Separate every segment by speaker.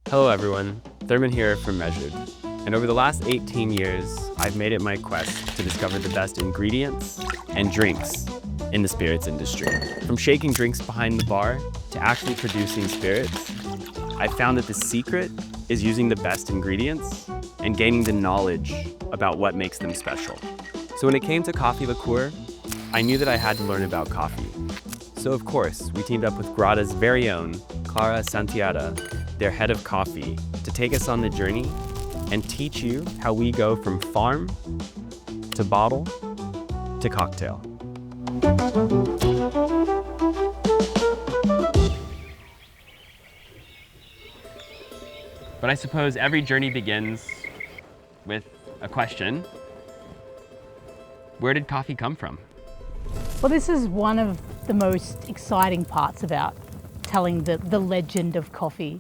Speaker 1: Hello everyone, Thurman here from Measured. And over the last 18 years, I've made it my quest to discover the best ingredients and drinks in the spirits industry. From shaking drinks behind the bar to actually producing spirits, I found that the secret is using the best ingredients and gaining the knowledge about what makes them special. So when it came to coffee liqueur, I knew that I had to learn about coffee. So of course, we teamed up with Grada's very own Clara Santiago, their head of coffee, to take us on the journey and teach you how we go from farm to bottle to cocktail. But I suppose every journey begins with a question. Where did coffee come from?
Speaker 2: Well, this is one of the most exciting parts about telling the legend of coffee,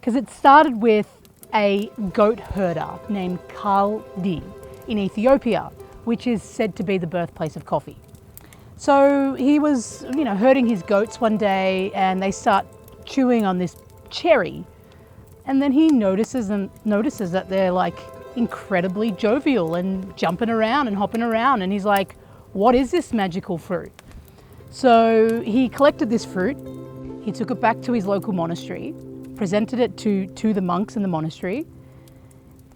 Speaker 2: because it started with a goat herder named Kaldi in Ethiopia, which is said to be the birthplace of coffee. So he was, herding his goats one day, and they start chewing on this cherry, and then he notices that they're like incredibly jovial and jumping around and hopping around, and he's like, what is this magical fruit? So he collected this fruit, he took it back to his local monastery, presented it to the monks in the monastery,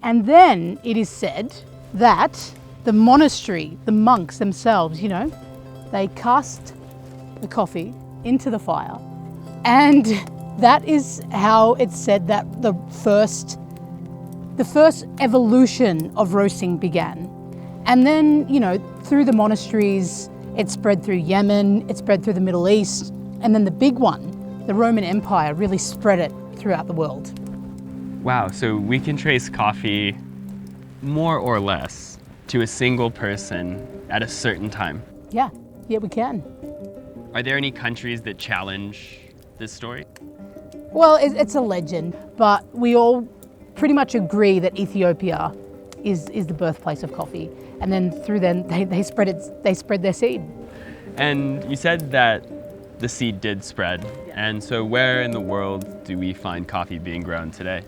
Speaker 2: and then it is said that the monastery, the monks themselves, they cast the coffee into the fire, and that is how it's said that the first evolution of roasting began. And then, through the monasteries, it spread through Yemen, it spread through the Middle East, and then the big one, the Roman Empire, really spread it throughout the world.
Speaker 1: Wow, so we can trace coffee more or less to a single person at a certain time.
Speaker 2: Yeah, we can.
Speaker 1: Are there any countries that challenge this story?
Speaker 2: Well, it's a legend, but we all pretty much agree that Ethiopia is the birthplace of coffee. And then through them, they spread their seed.
Speaker 1: And you said that the seed did spread. And so where in the world do we find coffee being grown today?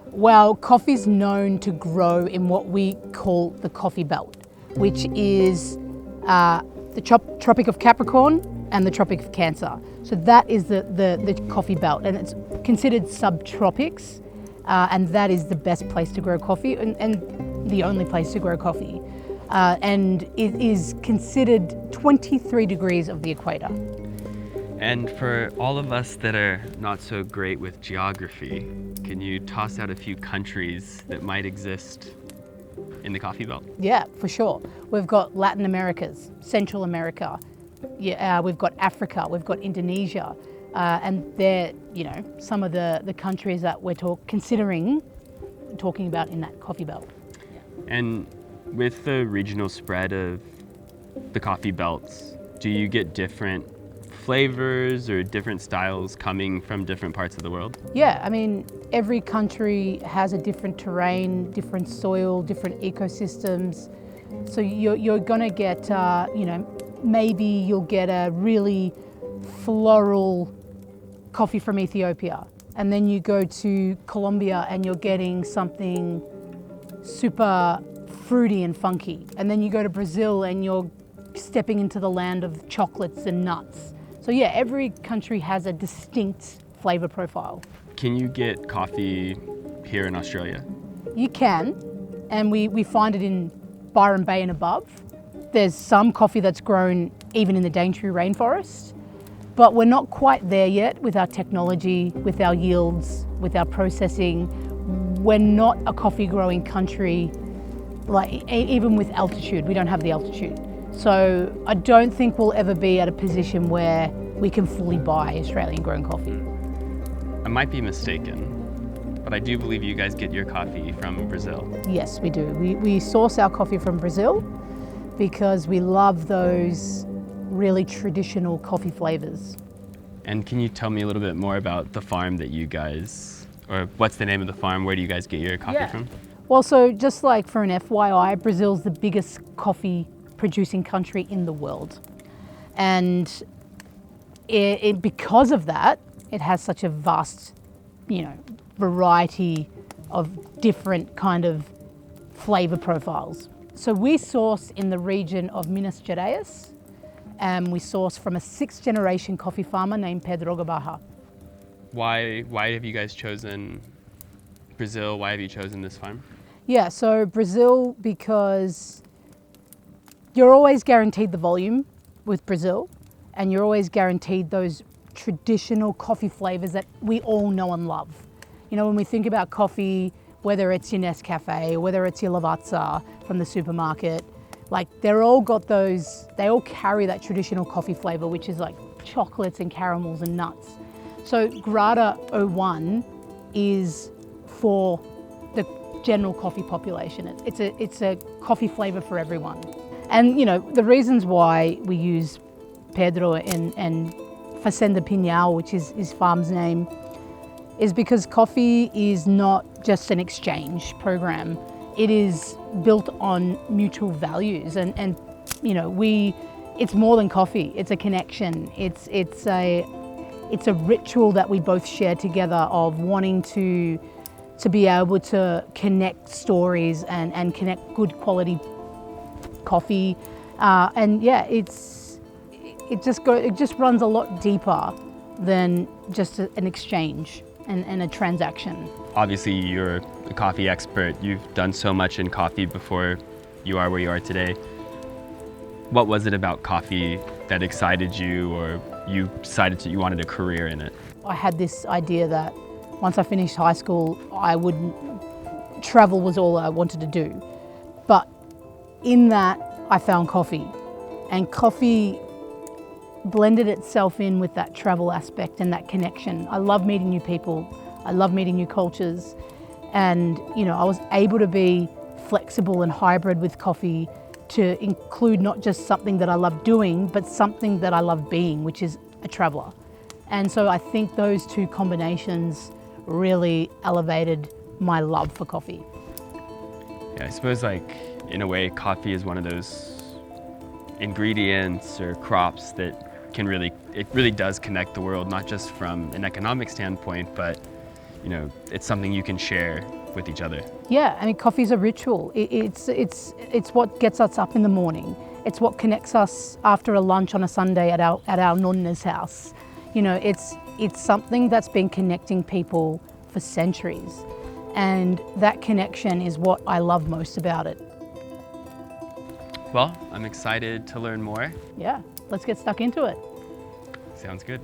Speaker 2: Well, coffee's known to grow in what we call the coffee belt, which is the Tropic of Capricorn and the Tropic of Cancer. So that is the coffee belt, and it's considered subtropics, and that is the best place to grow coffee and the only place to grow coffee. And it is considered 23 degrees of the equator.
Speaker 1: And for all of us that are not so great with geography, can you toss out a few countries that might exist in the coffee belt?
Speaker 2: Yeah, for sure. We've got Latin Americas, Central America, we've got Africa, we've got Indonesia, and they're, some of the countries that we're considering talking about in that coffee belt. Yeah.
Speaker 1: And with the regional spread of the coffee belts, do you get different flavors or different styles coming from different parts of the world?
Speaker 2: Yeah, every country has a different terrain, different soil, different ecosystems. So you're gonna get, maybe you'll get a really floral coffee from Ethiopia, and then you go to Colombia and you're getting something super fruity and funky. And then you go to Brazil and you're stepping into the land of chocolates and nuts. So yeah, every country has a distinct flavor profile.
Speaker 1: Can you get coffee here in Australia?
Speaker 2: You can, and we find it in Byron Bay and above. There's some coffee that's grown even in the Daintree rainforest, but we're not quite there yet with our technology, with our yields, with our processing. We're not a coffee growing country, like even with altitude, we don't have the altitude. So I don't think we'll ever be at a position where we can fully buy Australian grown coffee.
Speaker 1: I might be mistaken, but I do believe you guys get your coffee from Brazil.
Speaker 2: Yes, we do. We source our coffee from Brazil because we love those really traditional coffee flavors.
Speaker 1: And can you tell me a little bit more about the farm that you guys, or what's the name of the farm? Where do you guys get your coffee from?
Speaker 2: Well, so just like for an FYI, Brazil's the biggest coffee producing country in the world. And because of that, it has such a vast variety of different kind of flavor profiles. So we source in the region of Minas Gerais, and we source from a 6th generation coffee farmer named Pedro Gabarra.
Speaker 1: Why have you guys chosen Brazil? Why have you chosen this farm?
Speaker 2: Yeah, so Brazil, because you're always guaranteed the volume with Brazil, and you're always guaranteed those traditional coffee flavors that we all know and love. You know, when we think about coffee, whether it's your Nescafe, or whether it's your Lavazza from the supermarket, like they're all got those, they all carry that traditional coffee flavor, which is like chocolates and caramels and nuts. So Grada 01 is for the general coffee population. It's a coffee flavor for everyone. And you know, the reasons why we use Pedro and Fazenda Pinhal, which is his farm's name, is because coffee is not just an exchange program. It is built on mutual values, and you know, it's more than coffee. It's a connection. It's a ritual that we both share together of wanting to be able to connect stories and connect good quality coffee, and yeah, it just runs a lot deeper than just an exchange and a transaction.
Speaker 1: Obviously, you're a coffee expert. You've done so much in coffee before you are where you are today. What was it about coffee that excited you, or you decided you wanted a career in it?
Speaker 2: I had this idea that once I finished high school, travel was all I wanted to do. But in that, I found coffee, and coffee blended itself in with that travel aspect and that connection. I love meeting new people. I love meeting new cultures. And, you know, I was able to be flexible and hybrid with coffee to include not just something that I love doing, but something that I love being, which is a traveler. And so I think those two combinations really elevated my love for coffee.
Speaker 1: Yeah, I suppose, like, in a way, coffee is one of those ingredients or crops that it really does connect the world, not just from an economic standpoint, but, you know, it's something you can share with each other.
Speaker 2: Yeah, I mean, coffee's a ritual. It's what gets us up in the morning. It's what connects us after a lunch on a Sunday at our nonna's house. You know, it's something that's been connecting people for centuries, and that connection is what I love most about it.
Speaker 1: Well, I'm excited to learn more.
Speaker 2: Yeah, let's get stuck into it.
Speaker 1: Sounds good.